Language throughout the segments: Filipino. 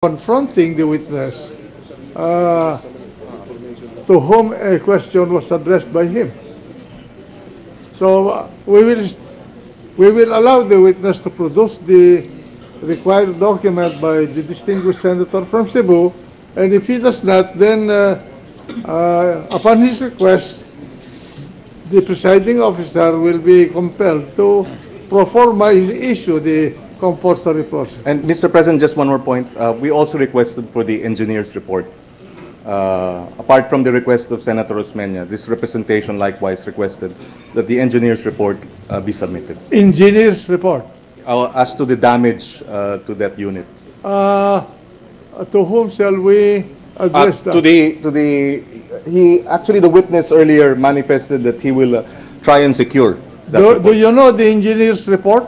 confronting the witness, to whom a question was addressed by him. So we will allow the witness to produce the required document by the distinguished senator from Cebu, and if he does not, then upon his request, the presiding officer will be compelled to pro forma issue the compulsory process. And Mr. President, just one more point. We also requested for the engineer's report. Apart from the request of Senator Osmeña, this representation likewise requested that the engineer's report be submitted. Engineer's report. As to the damage to that unit. To whom shall we address that? Actually the witness earlier manifested that he will try and secure that report. Do you know the engineer's report?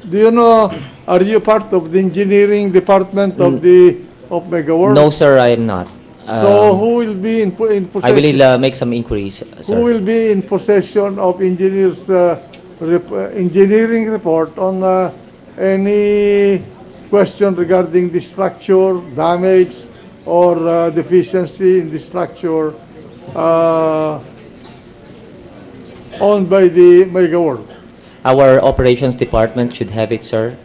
Do you know, are you part of the engineering department of Megaworld? No, sir, I am not. So who will be in possession? I will make some inquiries, sir. Who will be in possession of engineer's engineering report on any question regarding the structure, damage, or deficiency in the structure owned by the Megaworld? Our operations department should have it, sir.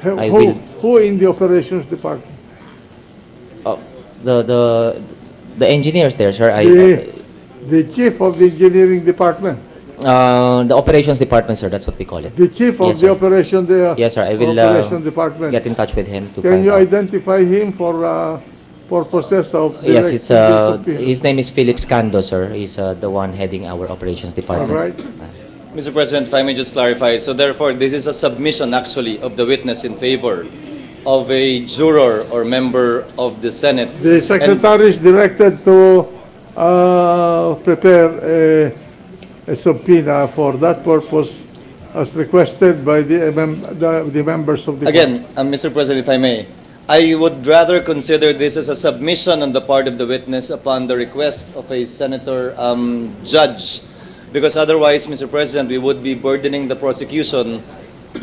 Who in the operations department? The engineers there, sir. The chief of the engineering department. The operations department, sir. That's what we call it. The chief of Yes, the sir. operation. Yes, sir. I will operation department. get in touch with him to Can find you out. identify him for purposes of Yes, it's disappearance? his name is Philip Scando, sir. He's the one heading our operations All department. right. Mr. President, if I may just clarify, so therefore this is a submission actually of the witness in favor of a juror or member of the Senate. The secretary is directed to prepare a subpoena for that purpose as requested by the members of the Again, Mr. President, if I may, I would rather consider this as a submission on the part of the witness upon the request of a senator judge, because otherwise, Mr. President, we would be burdening the prosecution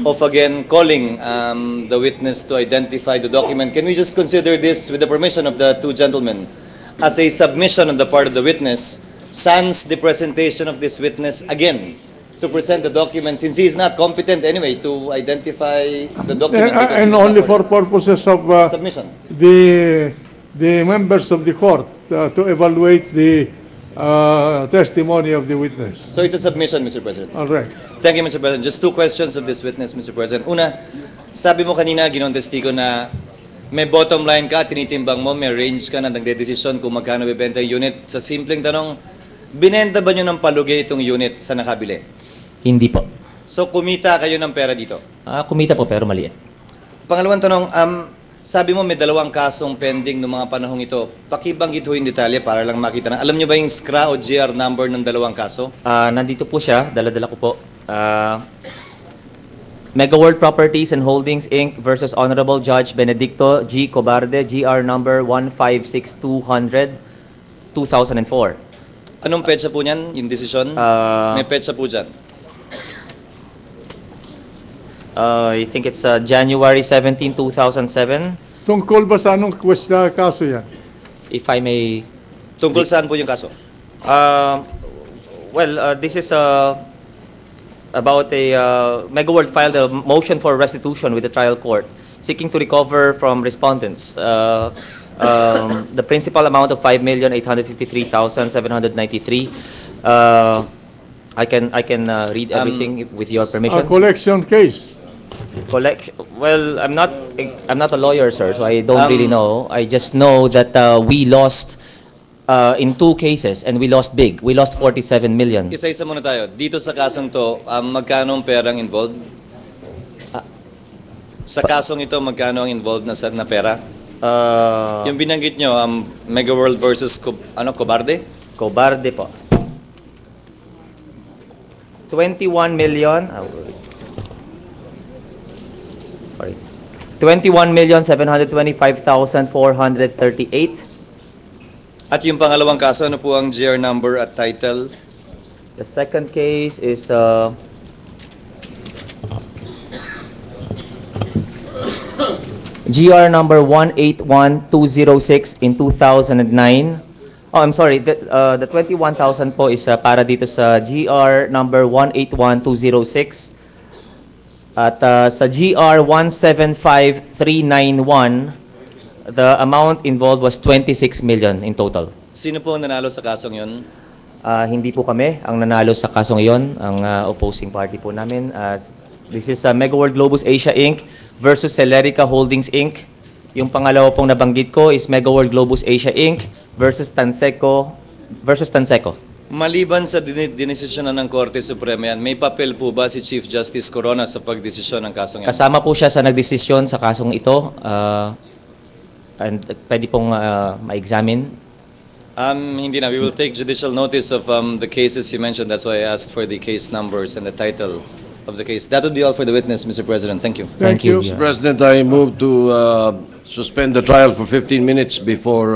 of again calling the witness to identify the document. Can we just consider this, with the permission of the two gentlemen, as a submission on the part of the witness, sans the presentation of this witness again to present the document, since he is not competent anyway to identify the document. because and he is only not for purposes of submission. the members of the court to evaluate the testimony of the witness. So it's a submission, Mr. President. All right. Thank you, Mr. President. Just two questions of this witness, Mr. President. Una, sabi mo kanina, Ginoong Testigo, na may bottom line ka, tinitimbang mo, may range ka na nagdedesisyon kung magkano bibenta yung unit. Sa simpleng tanong, binenta ba nyo ng palugi itong unit sa nakabili? Hindi po. So kumita kayo ng pera dito? Kumita po pero maliit. Pangalawang tanong, sabi mo may dalawang kasong pending noong mga panahong ito. Pakibanggit ho yung detalye para lang makita na. Alam nyo ba yung SCRA o GR number ng dalawang kaso? Nandito po siya, dala-dala ko po. Megaworld Properties and Holdings Inc. versus Honorable Judge Benedicto G. Cobarde, GR number 156200, 2004. Anong petsa po niyan, yung desisyon? May petsa po dyan. I think it's January 17, 2007. Tungkol ba sa anong kaso yan? If I may... Tungkol saan po yung kaso? This is about a Megaworld filed a motion for restitution with the trial court, seeking to recover from respondents the principal amount of 5,853,793. I can read everything with your permission. A collection case. Collection. Well, I'm not a lawyer, sir, so I don't really know. I just know that we lost in two cases and we lost big. We lost 47 million. Isa-isa muna tayo. Dito sa kasong to, magkano ang perang involved? Sa kasong ito, magkano ang involved na pera? Yung binanggit nyo, Megaworld versus Cobarde? Cobarde po. 21 million. Sorry. 21,725,438. At yung pangalawang kaso, ano po ang GR number at title? The second case is GR number 181206 in 2009. Oh, I'm sorry. The 21,000 po is para dito sa GR number 181206. At sa GR 175391, the amount involved was 26 million in total. Sino po ang nanalo sa kasong yun? Hindi po kami ang nanalo sa kasong iyon, ang opposing party po namin. This is Megaworld Globus Asia Inc. versus Celerica Holdings Inc. Yung pangalawa pong nabanggit ko is Megaworld Globus Asia Inc. versus Tanseco. Maliban sa dinesisyon ng Korte Suprema yan, may papel po ba si Chief Justice Corona sa pagdesisyon ng kasong yan? Kasama po siya sa nagdesisyon sa kasong ito. And pwede pong ma-examine. Hindi na. We will take judicial notice of the cases you mentioned. That's why I asked for the case numbers and the title of the case. That would be all for the witness, Mr. President. Thank you. Thank you. Mr. President, I move to suspend the trial for 15 minutes before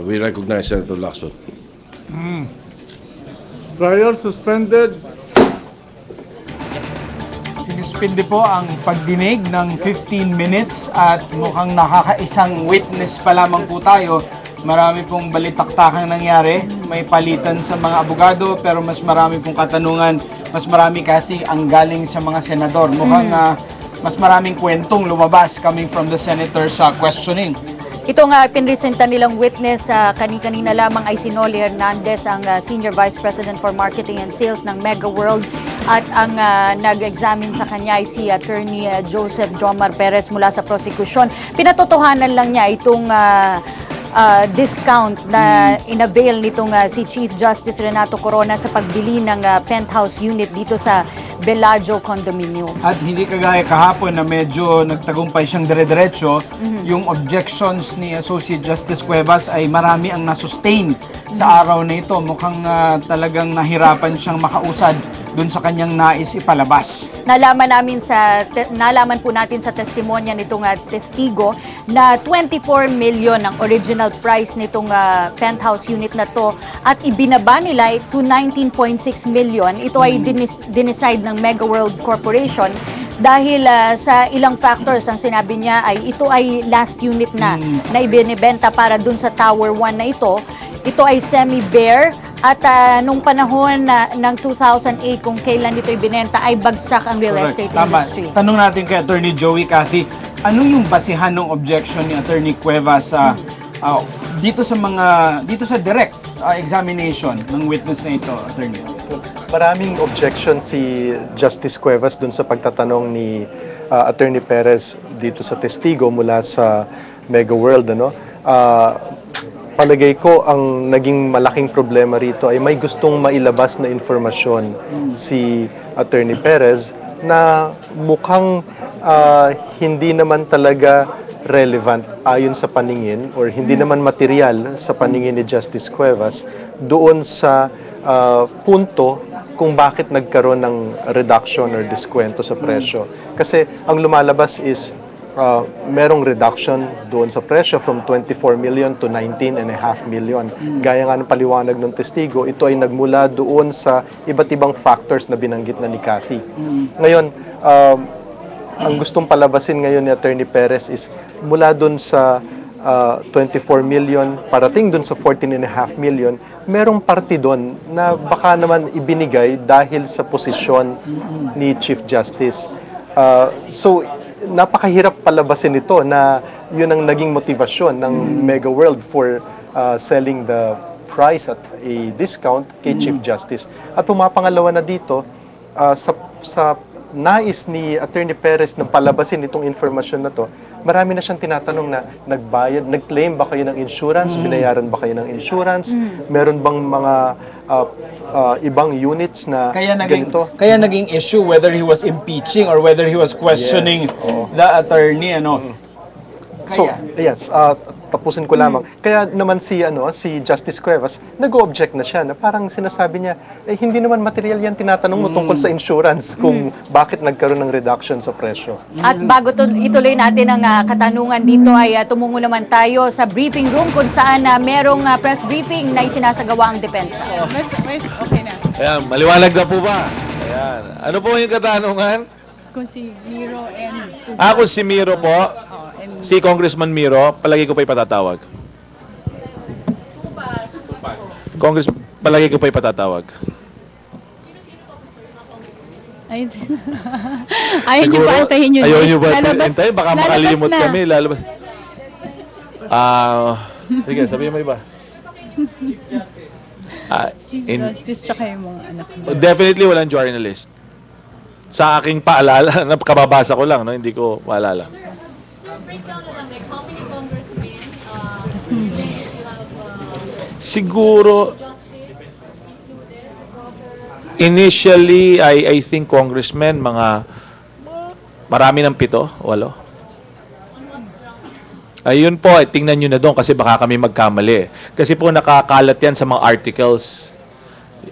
we recognize Senator Lacson. Trial suspended. Sinuspindi po ang pagdinig ng 15 minutes at mukhang nakakaisang witness pa lamang po tayo. Marami pong balitaktakang nangyari. May palitan sa mga abogado pero mas marami pong katanungan. Mas marami kasi ang galing sa mga senador. Mukhang mas maraming kwentong lumabas coming from the senators sa questioning. Ito nga pinresenta nilang witness kani-kanina lamang ay si Noli Hernandez, ang Senior Vice President for Marketing and Sales ng Mega World, at ang nag-examine sa kanya ay si Attorney Joseph Jomar Perez mula sa prosecution. Pinatotohanan lang niya itong discount na inavail nitong si Chief Justice Renato Corona sa pagbili ng penthouse unit dito sa Bellagio Condominium. At hindi kagaya kahapon na medyo nagtagumpay siyang dire-diretso, yung objections ni Associate Justice Cuevas ay marami ang nasustain sa araw na ito. Mukhang talagang nahirapan siyang makausad dun sa kanyang nais ipalabas. Nalaman po natin sa testimonya nitong testigo na 24 million ang original price nitong penthouse unit na to at ibinaba nila to 19.6 million. Ito ay dinicide ng Mega World Corporation dahil sa ilang factors. Ang sinabi niya ay ito ay last unit na ibinibenta para dun sa Tower 1 na ito. Ito ay semi-bare at nung panahon ng 2008 kung kailan ito ibinenta ay bagsak ang real estate industry. Tanong natin kay Attorney Joey Cathy, ano yung basihan ng objection ni Attorney Cuevas dito sa direct examination ng witness na ito, Attorney? Maraming objection si Justice Cuevas dun sa pagtatanong ni Attorney Perez dito sa testigo mula sa Mega World. Palagay ko ang naging malaking problema rito ay may gustong mailabas na informasyon si Attorney Perez na mukhang hindi naman talaga relevant ayon sa paningin or hindi naman material sa paningin ni Justice Cuevas doon sa punto kung bakit nagkaroon ng reduction or diskwento sa presyo. Kasi ang lumalabas is merong reduction doon sa presyo from 24 million to 19.5 million. Gaya nga ng paliwanag ng testigo, ito ay nagmula doon sa iba't ibang factors na binanggit na ni Cathy. Ngayon, ang gustong palabasin ngayon ni Attorney Perez is mula doon sa 24 million, parating doon sa 14.5 million, merong parte doon na baka naman ibinigay dahil sa posisyon ni Chief Justice. So, napakahirap palabasin ito na yun ang naging motivasyon ng Mega World for selling the price at a discount kay Chief Justice. At pumapangalawa na dito, sa nais ni Attorney Perez na palabasin itong informasyon na to, marami na siyang tinatanong na nagbayad, nag-claim ba kayo ng insurance, binayaran ba kayo ng insurance, meron bang mga ibang units na ganito. Kaya naging issue whether he was impeaching or whether he was questioning the attorney. So, yes, tapusin ko lamang. Kaya naman si Justice Cuevas, nag-object na siya na parang sinasabi niya, hindi naman material yan tinatanong mo tungkol sa insurance kung bakit nagkaroon ng reduction sa presyo. At bago ituloy natin ang katanungan dito ay tumungo naman tayo sa briefing room kung saan merong press briefing na isinasagawa ang depensa. Okay na. Ayan, maliwanag na po ba? Ayan. Ano po yung katanungan? Kung si Miro and... Ako si Miro po. And Si Congressman Miro, palagi ko pa ipatatawag. Palagi ko pa ipatatawag. Ayun. Ayun nyo ba antayin yun? Ayaw nyo ba antayin? Baka makalimot na kami. Lalabas. Sige, sabihin mo iba. Chief Justice tsaka yung mga anak mo. Definitely walang journalist. Sa aking paalala, kababasa ko lang, no? Hindi ko maalala. Siguro, initially, I think congressmen, marami ng 7, 8. Ayun po, tingnan nyo na doon kasi baka kami magkamali. Kasi po nakakalat yan sa mga articles.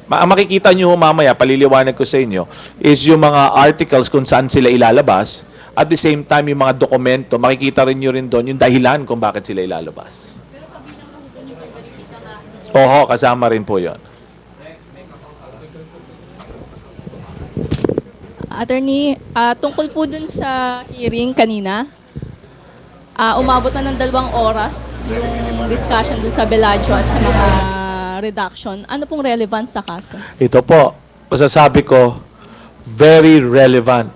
Makikita nyo mamaya, paliliwanag ko sa inyo, is yung mga articles kung saan sila ilalabas. At the same time, yung mga dokumento, makikita rin nyo rin doon yung dahilan kung bakit sila ilalabas. Oo, kasama rin po yun. Attorney, tungkol po dun sa hearing kanina, umabot na ng 2 oras yung discussion dun sa Bellagio at sa mga redaction. Ano pong relevance sa kaso? Ito po, masasabi ko, very relevant.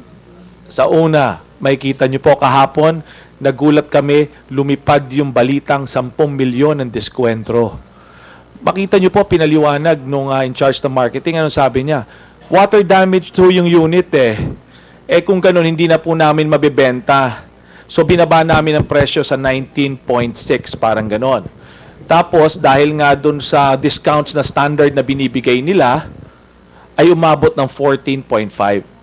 Sa una, makikita nyo po kahapon, nagulat kami, lumipad yung balitang 10 milyon ng diskwentro. Makita nyo po, pinaliwanag nung in charge ng marketing, ano sabi niya? Water damage to yung unit eh. Kung ganun, hindi na po namin mabibenta. So binaba namin ang presyo sa 19.6, parang ganon. Tapos, dahil nga dun sa discounts na standard na binibigay nila, ay umabot ng 14.5.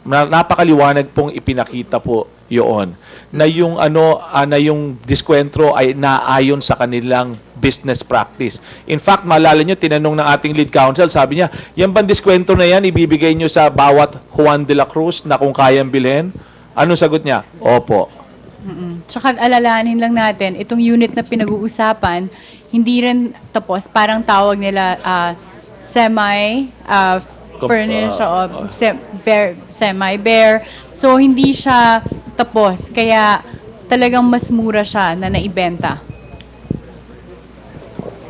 Napakaliwanag pong ipinakita po yun. Na yung, na yung diskwentro ay naayon sa kanilang business practice. In fact, maalala nyo, tinanong ng ating lead counsel, sabi niya, yan bang diskwentro na yan, ibibigay nyo sa bawat Juan de la Cruz na kung kayang bilhin? Anong sagot niya? Opo. Tsaka alalahanin lang natin, itong unit na pinag-uusapan, hindi rin tapos, parang tawag nila semi-furnished o semi-bare. So, hindi siya tapos. Kaya talagang mas mura siya na naibenta.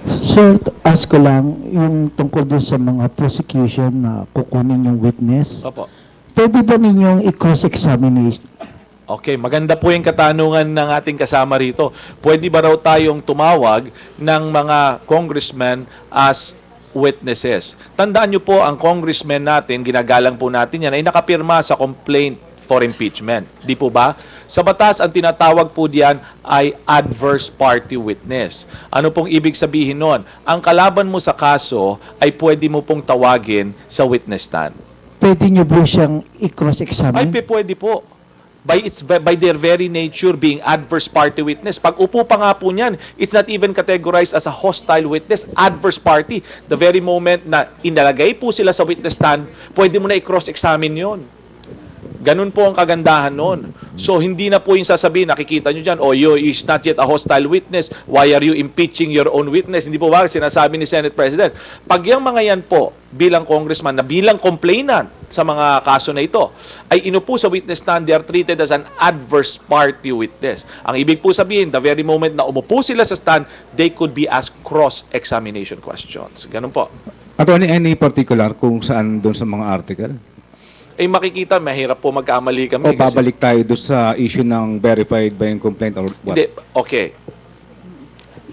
Sir, ask ko lang, yung tungkol doon sa mga prosecution na kukunin yung witness, Opo. pwede ba ninyong i-cross-examination? Okay, maganda po yung katanungan ng ating kasama rito. Pwede ba raw tayong tumawag ng mga congressmen as witnesses? Tandaan nyo po, ang congressmen natin, ginagalang po natin yan, ay nakapirma sa complaint for impeachment. Di po ba? Sa batas, ang tinatawag po diyan ay adverse party witness. Ano pong ibig sabihin nun? Ang kalaban mo sa kaso ay pwede mo pong tawagin sa witness stand. Pwede nyo po siyang i-cross-examine? Ay, pwede po. By their very nature being adverse party witness. Pag upo pa nga po niyan, it's not even categorized as a hostile witness, adverse party. The very moment na inalagay po sila sa witness stand, pwede mo na i-cross-examine yon. Ganun po ang kagandahan nun. So, hindi na po yung sasabihin, nakikita nyo dyan, you is not yet a hostile witness, why are you impeaching your own witness? Hindi po ba sinasabi ni Senate President? Pag yung mga yan po, bilang congressman, na bilang complainant sa mga kaso na ito, ay inupo sa witness stand, they are treated as an adverse party witness. Ang ibig po sabihin, the very moment na umupo sila sa stand, they could be asked cross-examination questions. Ganun po. Attorney, any particular kung saan doon sa mga article? Makikita, mahirap po magkamali kami. O babalik tayo doon sa issue ng verified by yung complaint or what? Hindi, okay.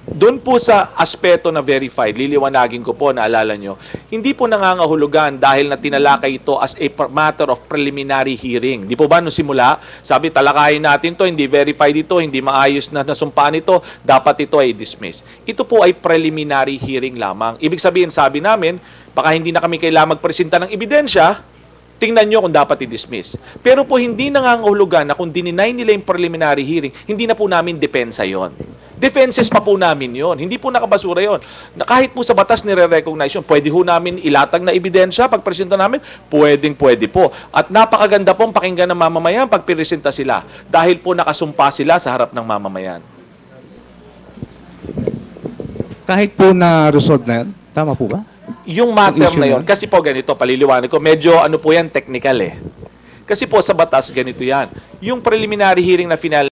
Doon po sa aspeto na verified, liliwanagin ko po, naalala nyo, hindi po nangangahulugan dahil na tinalakay ito as a matter of preliminary hearing. Di po ba nung simula, sabi talakayin natin to, hindi verified ito, hindi maayos na nasumpaan ito, dapat ito ay dismiss. Ito po ay preliminary hearing lamang. Ibig sabihin, sabi namin, baka hindi na kami kailangan magpresenta ng ebidensya, tingnan nyo kung dapat i-dismiss. Pero po hindi nangangahulugan na kung dininay nila yung preliminary hearing, hindi na po namin depensa yon. Defenses pa po namin yon. Hindi po nakabasura yon. Na kahit po sa batas nire-recognize yun, pwede ho namin ilatag na ebidensya pag presenta namin, pwede po. At napakaganda pong pakinggan ng mamamayan pag presenta sila dahil po nakasumpa sila sa harap ng mamamayan. Kahit po na-resolve na yan, tama po ba? Yung matter na yon, kasi po ganito, paliliwanag ko, medyo po yan, technical eh. Kasi po sa batas, ganito yan. Yung preliminary hearing na final